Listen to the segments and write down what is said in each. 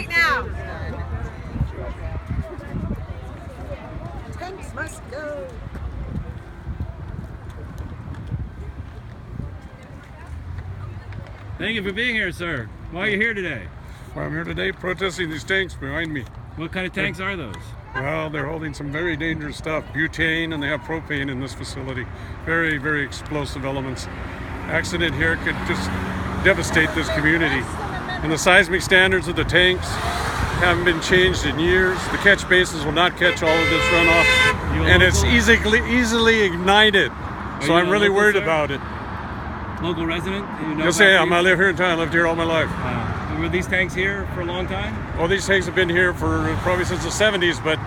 right now. Tanks must go. Thank you for being here, sir. Why are you here today? Well, I'm here today protesting these tanks behind me. What kind of tanks are those? Well, they're holding some very dangerous stuff, butane, and they have propane in this facility. Very, very explosive elements. Accident here could just devastate this community. And the seismic standards of the tanks haven't been changed in years. The catch basins will not catch all of this runoff, and it's easily ignited. So I'm really worried about it. Local resident? Yes, I am. I live here in town. I lived here all my life. Were these tanks here for a long time? Well, these tanks have been here for probably since the 70s, but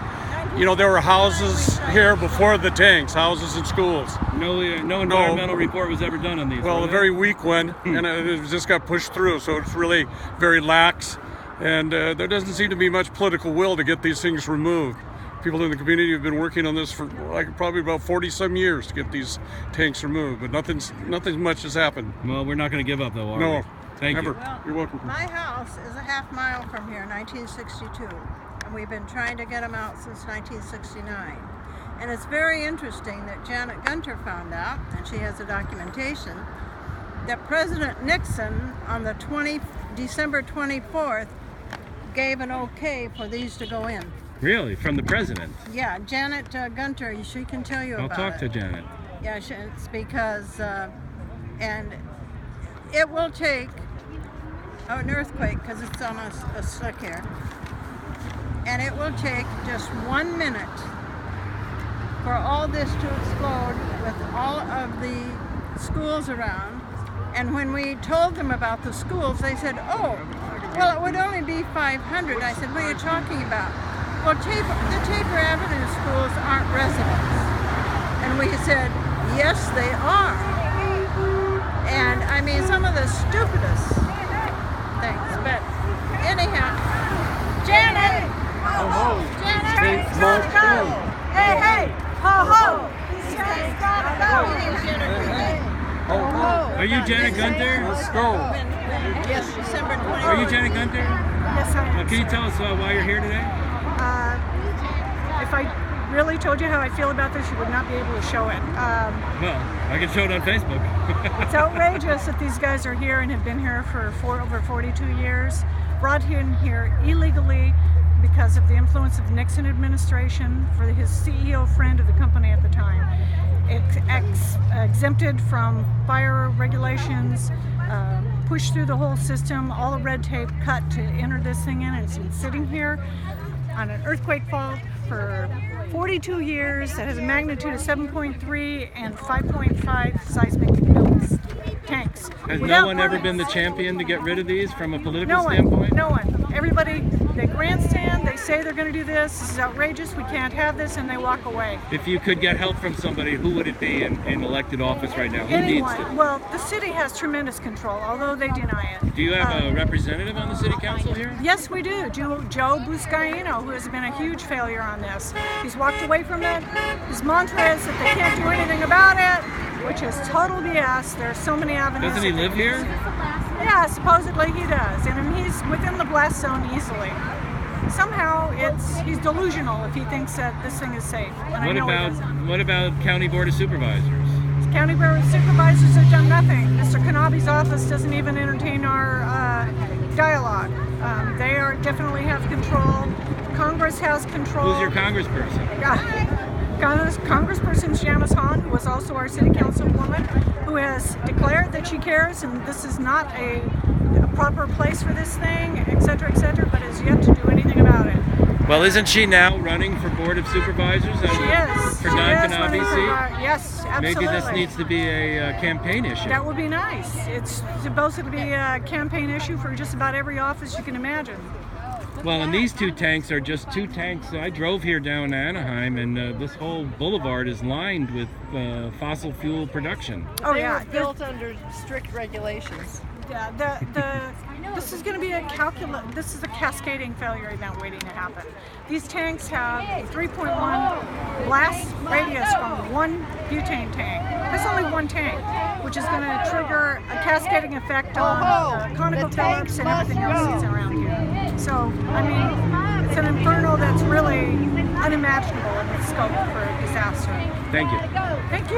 you know, there were houses here before the tanks, houses and schools. No environmental report was ever done on these? Well, a very weak one, and it just got pushed through, so it's really very lax, and there doesn't seem to be much political will to get these things removed. People in the community have been working on this for like probably about 40-some years to get these tanks removed, but nothing much has happened. Well, we're not going to give up, though, are we? No. Thank you. Well, you're welcome. My house is a half mile from here, 1962, and we've been trying to get them out since 1969. And it's very interesting that Janet Gunther found out, and she has the documentation, that President Nixon on the December 24th gave an okay for these to go in. Really? From the president? Yeah, Janet Gunther, she can tell you about it. I'll talk to Janet. Yeah, it's because, and it will take an earthquake, because it's on a slick here, and it will take just 1 minute for all this to explode with all of the schools around. And when we told them about the schools, they said, oh, well, it would only be 500. I said, what are you talking about? Well, the Tabor Avenue schools aren't residents. And we said, yes, they are. And I mean, some of the stupidest things, but anyhow, Janet! Ho-ho! Janet! Tanks must go! Hey, hey! Ho-ho! These tanks gotta go! Ho-ho! Are you Janet Gunther? Let's go! Yes, December 20th. Are you Janet Gunther? Yes, I am. Can you tell us why you're here today? If I really told you how I feel about this, you would not be able to show it. Well, I can show it on Facebook. It's outrageous that these guys are here and have been here for over 42 years, brought in here illegally because of the influence of the Nixon administration for his CEO friend of the company at the time. Exempted from fire regulations, pushed through the whole system, all the red tape cut to enter this thing in, and it's been sitting here on an earthquake fault for 42 years that has a magnitude of 7.3 and 5.5 seismic tanks. Has no one ever been the champion to get rid of these from a political standpoint? No one. Everybody, they grandstand, they say they're going to do this is outrageous, we can't have this, and they walk away. If you could get help from somebody, who would it be in elected office right now? Who needs to? Well, the city has tremendous control, although they deny it. Do you have a representative on the city council here? Yes, we do. Joe Buscaino, who has been a huge failure on this. He's walked away from it. His mantra is that they can't do anything about it, which is total BS. There are so many avenues. Doesn't he live here? Yeah, supposedly he does, and he's within the blast zone easily. Somehow he's delusional if he thinks that this thing is safe. And What about County Board of Supervisors? County Board of Supervisors have done nothing. Mr. Kanabe's office doesn't even entertain our dialogue. They definitely have control. Congress has control. Who's your congressperson? Congressperson Janice Hahn, who was also our city councilwoman, who has declared that she cares and this is not a proper place for this thing, etc., but has yet to do anything about it. Well, isn't she now running for Board of Supervisors? She is. For Don Kanabe's seat? Yes, absolutely. Maybe this needs to be a campaign issue. That would be nice. It's supposed to be a campaign issue for just about every office you can imagine. Well, and these two tanks are just two tanks. I drove here down to Anaheim, and this whole boulevard is lined with fossil fuel production. Oh, They were built under strict regulations. Yeah, this is going to be this is a cascading failure event waiting to happen. These tanks have 3.1 blast radius from one butane tank. There's only one tank, which is going to trigger a cascading effect on the ConocoPhillips and everything else that's around here. So, I mean, it's an inferno that's really unimaginable in its scope for a disaster. Thank you. Thank you.